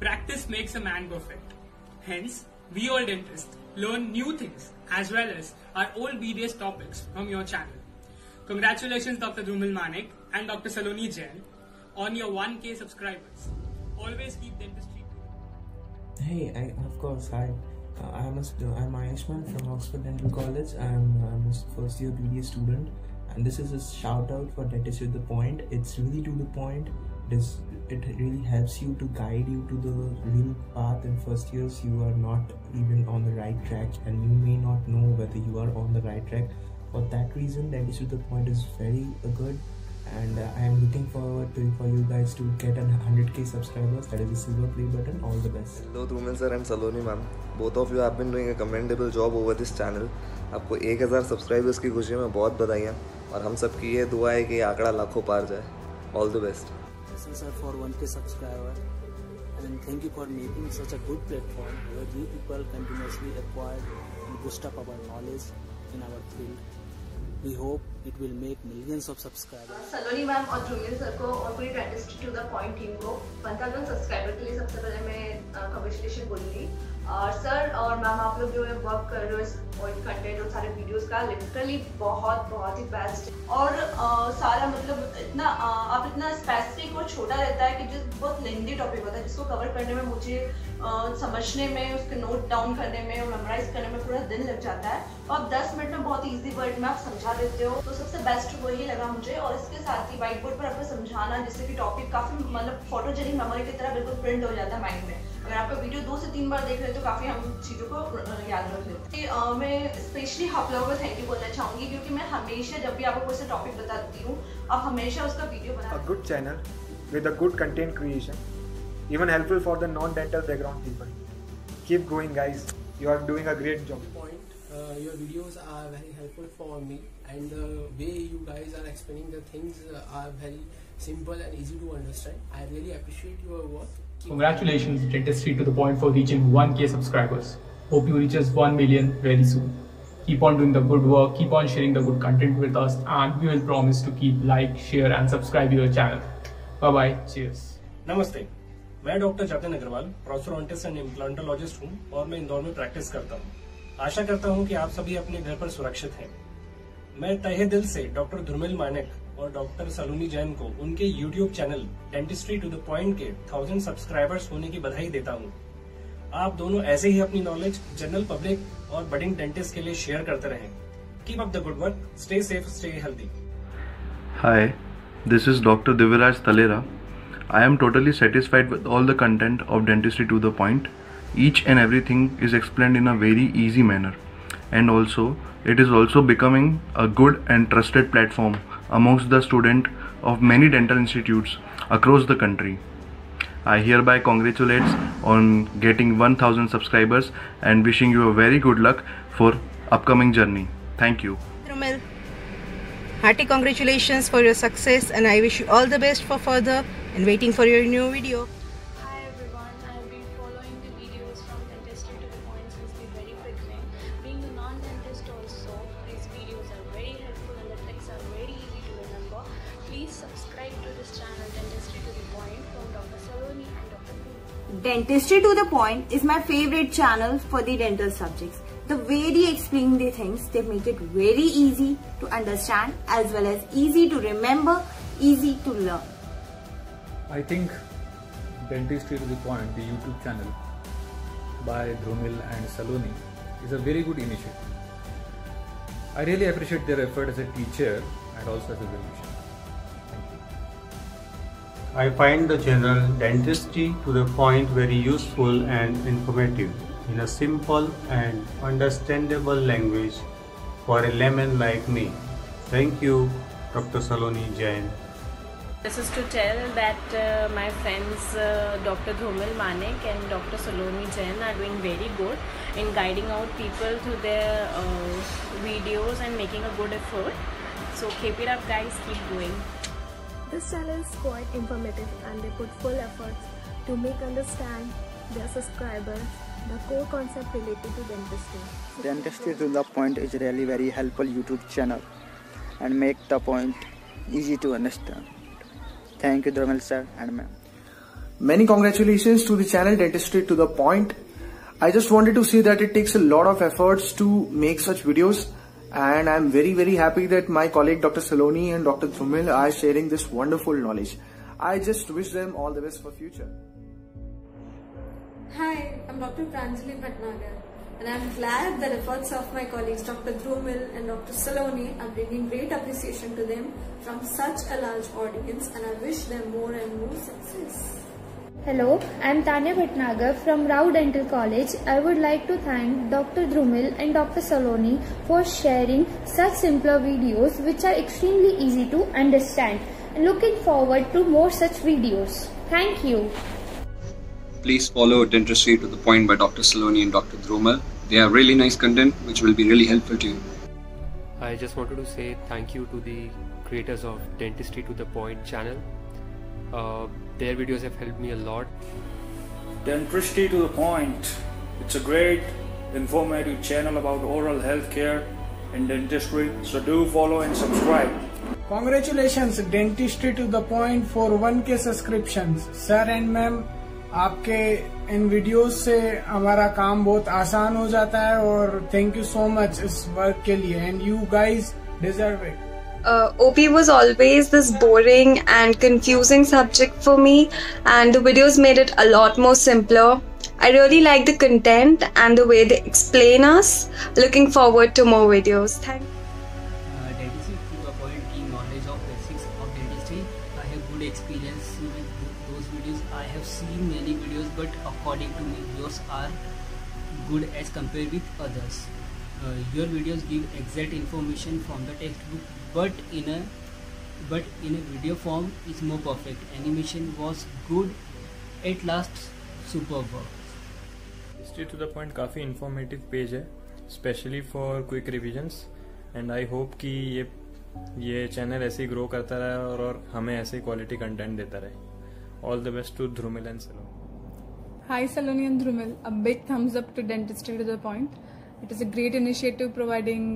Practice makes a man perfect. Hence, we all dentists learn new things as well as our old BDS topics from your channel. Congratulations Dr. Dhrumil Manek and Dr. Saloni Jain on your 1K subscribers. Always keep dentistry. Hi. I'm Ayushman from Oxford Dental College. I'm a first year BDS student, and this is a shout out for Dentistry to the Point. It's really to the point. It really helps you to guide you to the real path. In first years, you are not even on the right track, and you may not know whether you are on the right track. For that reason, Dentistry to the Point is very good, and I am looking forward for you guys to get 100K subscribers. That is a silver play button. All the best. Hello Dhrumil sir and Saloni ma'am. Both of you have been doing a commendable job over this channel. आपको 1000 subscribers की खुशी में बहुत बधाइयाँ, और हम सब की ये दुआ है कि आंकड़ा लाखों पार जाए. All the best. Thank you sir for 1K subscriber, and thank you for making such a good platform where we people continuously acquire and boost up our knowledge in our field. We hope it will make millions of subscribers. Saloni ma'am और Dhrumil sir को और पूरी dentistry to the point team को 1000 subscriber के लिए सबसे पहले मैं कांग्रेचुलेशन बोलूँगी. और सर और मैम, आप लोग जो वर्क कर रहे हो इस कंटेंट और सारे वीडियोस का, लिटरली बहुत ही बेस्ट. और सारा मतलब इतना आप इतना स्पेसिफिक और छोटा रहता है कि जो बहुत लेंथी टॉपिक होता है, जिसको कवर करने में मुझे समझने में, उसके नोट डाउन करने में और मेमोराइज करने में पूरा दिन लग जाता है. और आप 10 मिनट में बहुत ईजी वर्ड में आप समझा देते हो, तो सबसे बेस्ट वही लगा मुझे. और इसके साथ ही व्हाइट बोर्ड पर आपको समझाना, जिससे कि टॉपिक काफी मतलब फोटोजेनिक मेमोरी की तरह बिल्कुल प्रिंट हो जाता है माइंड में. अगर आपका वीडियो 2 से 3 बार देख रहे हो तो काफी हम चीजों को याद रख लेते हैं. मैं स्पेशली आप लोगों को थैंक यू बोलना चाहूंगी, क्योंकि मैं हमेशा जब भी आपको कोई सा टॉपिक बताती हूँ, आप हमेशा उसका वीडियो बना. A good channel with a good content creation, even helpful for the non-dental background people. Keep going guys, you are doing a great job. Your videos are very helpful for me, and the way you guys are explaining the things are very simple and easy to understand. I really appreciate your work. Congratulations Dentistry to the Point for reaching 1K subscribers. Hope you reach us 1 million very soon. Keep on doing the good work, keep on sharing the good content with us, and we will promise to keep like, share and subscribe your channel. Bye bye, cheers. नमस्ते, मैं doctor Jatin Agarwal, prosthodontist and implantologist हूँ और मैं इंदौर में practice करता हूँ. आशा करता हूँ कि आप सभी अपने घर पर सुरक्षित हैं. मैं तहे दिल से डॉक्टर ध्रुमिल मानेक और डॉक्टर सलोनी जैन को उनके YouTube channel dentistry to the point के 1000 सब्सक्राइबर्स होने की बधाई देता हूँ. आप दोनों ऐसे ही अपनी नॉलेज जनरल पब्लिक और बडिंग डेंटिस्ट के लिए शेयर करते रहें. Keep up the good work, stay safe, stay healthy. Hi, this is Dr. Diviraj Talera. I am totally satisfied with all the content of Dentistry to the Point. Each and everything is explained in a very easy manner, and also it is also becoming a good and trusted platform amongst the students of many dental institutes across the country. I hereby congratulate on getting 1000 subscribers and wishing you a very good luck for upcoming journey. Thank you. Dhrumil, hearty congratulations for your success, and I wish you all the best for further and waiting for your new video. Hi everyone, I have been following the videos from Dentistry to the Point since the very beginning. Being a non-dentist also, these videos are very helpful and the tricks are very easy to remember. Please subscribe to this channel Dentistry to the Point from Dr. Saloni and Dr. Dhrumil. Dentistry to the Point is my favorite channel for the dental subjects. The way they explain the things, they make it very easy to understand as well as easy to remember, easy to learn. I think Dentistry to the Point, the YouTube channel by Dhrumil and Saloni, is a very good initiative. I really appreciate their effort as a teacher and also as a musician. Thank you. I find the channel Dentistry to the Point very useful and informative in a simple and understandable language for a layman like me. Thank you, Dr. Saloni Jain. This is to tell that my friends Dr. Dhrumil Manek and Dr. Saloni Jain are doing very good in guiding out people through their videos and making a good effort. So keep it up guys, keep going. This channel is quite informative and they put full efforts to make understand their subscribers the core concept related to dentistry. Dentistry to the Point is really very helpful YouTube channel and make the point easy to understand. Thank you Dhrumil sir and ma'am. Many congratulations to the channel Dentistry to the Point. I just wanted to say that it takes a lot of efforts to make such videos, and I'm very happy that my colleague Dr. Saloni and Dr. Drumil are sharing this wonderful knowledge. I just wish them all the best for future. Hi, I'm Dr. Pranjali Bhatnagar, and I'm glad the efforts of my colleagues Dr. Drumil and Dr. Saloni are bringing great appreciation to them from such a large audience, and I wish them more and more success. Hello, I am Tanya Bhatnagar from Rao Dental College. I would like to thank Dr. Drumil and Dr. Saloni for sharing such simpler videos which are extremely easy to understand, and looking forward to more such videos. Thank you. Please follow Dentistry to the Point by Dr. Saloni and Dr. Drumil. They have really nice content which will be really helpful to you. I just wanted to say thank you to the creators of Dentistry to the Point channel. Their videos have helped me a lot. Dentistry to the Point. It's a great informative channel about oral health care and dentistry, so do follow and subscribe. Congratulations Dentistry to the Point for 1K subscriptions. Sir and ma'am, आपके इन videos से हमारा काम बहुत आसान हो जाता है, और थैंक यू सो मच इस वर्क के लिए, and you guys deserve it. OP was always this boring and confusing subject for me, and the videos made it a lot more simpler. I really like the content and the way they explain us. Looking forward to more videos. Thank you. Dentistry to the Point key knowledge of basics of dentistry. I have good experience with those videos. I have seen many videos, but according to me, yours are good as compared with others. Your videos give exact information from the textbook, but in a video form is more perfect. Animation was good. At last, superb work. Dentistry to the Point काफ़ी informative page है, specially for quick revisions, and I hope कि ये channel ऐसे ही grow करता रहे और हमें ऐसे क्वालिटी कंटेंट देता रहे. All the best to Drumil and Saloni. Hi Saloni and Drumil, a big thumbs up to Dentistry to the Point. It is a great initiative providing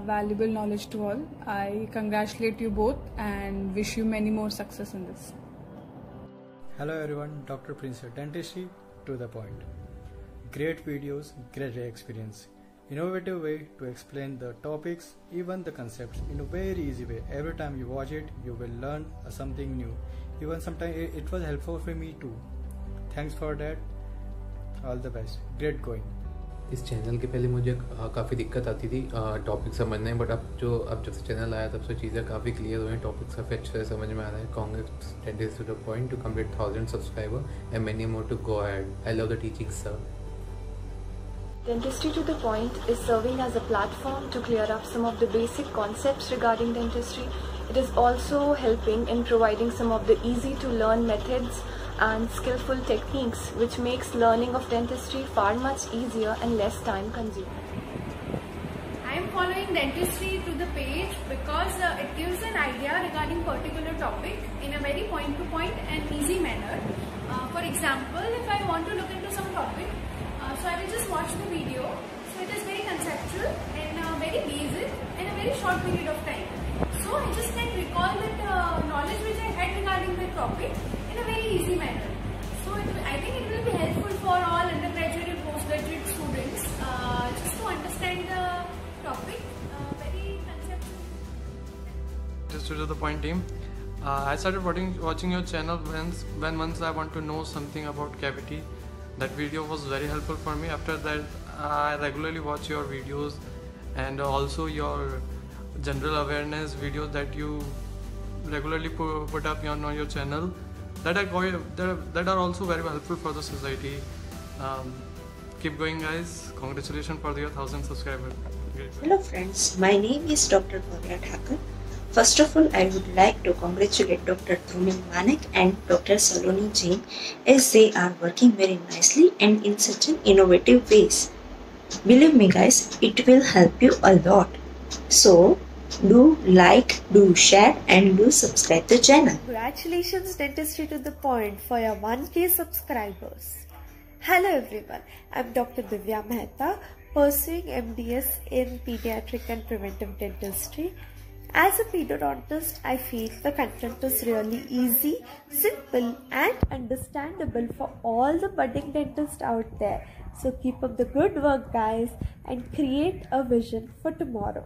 valuable knowledge to all. I congratulate you both and wish you many more success in this. Hello everyone, Dr. Prince here. Dentistry to the Point. Great videos, great experience. Innovative way to explain the topics, even the concepts in a very easy way. Every time you watch it, you will learn something new. Even sometimes it was helpful for me too. Thanks for that. All the best. Great going. इस channel के पहले मुझे काफ़ी दिक्कत आती थी topic समझने, but अब जब से चैनल आया तब से चीज़ें काफ़ी क्लियर हुई हैं, टॉपिक्स काफ़ी अच्छे से समझ में आ रहा है. Congrats Dentistry to the Point to complete 1000 subscriber and many more to go ahead. I love the teaching, sir. Dentistry to the Point is serving as a platform to clear up some of the basic concepts regarding dentistry. It is also helping in providing some of the easy to learn methods and skillful techniques, which makes learning of dentistry far much easier and less time consuming. I am following Dentistry to the page because it gives an idea regarding particular topic in a very point-to-point and easy manner. For example, if I want to look into some topic, so I will just watch the video. So it is very conceptual and very basic in a very short period of time. So I just can recall that knowledge which I had regarding the topic in a very easy manner. So I think it will be helpful for all undergraduate and postgraduate students just to understand the topic very conceptually. Dentistry to the Point team. I started watching your channel when once I want to know something about cavity. That video was very helpful for me. After that, I regularly watch your videos and also your general awareness videos that you regularly put up on your channel. That are also very helpful for the society. Keep going, guys. Congratulations for your 1000 subscribers. Hello friends, my name is Dr. Bhavya Thakur. First of all, I would like to congratulate Dr. Drumil Manek and Dr. Saloni Jain as they are working very nicely and in such an innovative ways. Believe me guys, it will help you a lot. So, do like, do share and do subscribe the channel. Congratulations Dentistry to the Point for your 1K subscribers. Hello everyone, I'm Dr. Divya Mehta, pursuing MDS in Pediatric and Preventive Dentistry, As a pedodontist, I feel the content is really easy, simple and understandable for all the budding dentists out there. So keep up the good work guys and create a vision for tomorrow.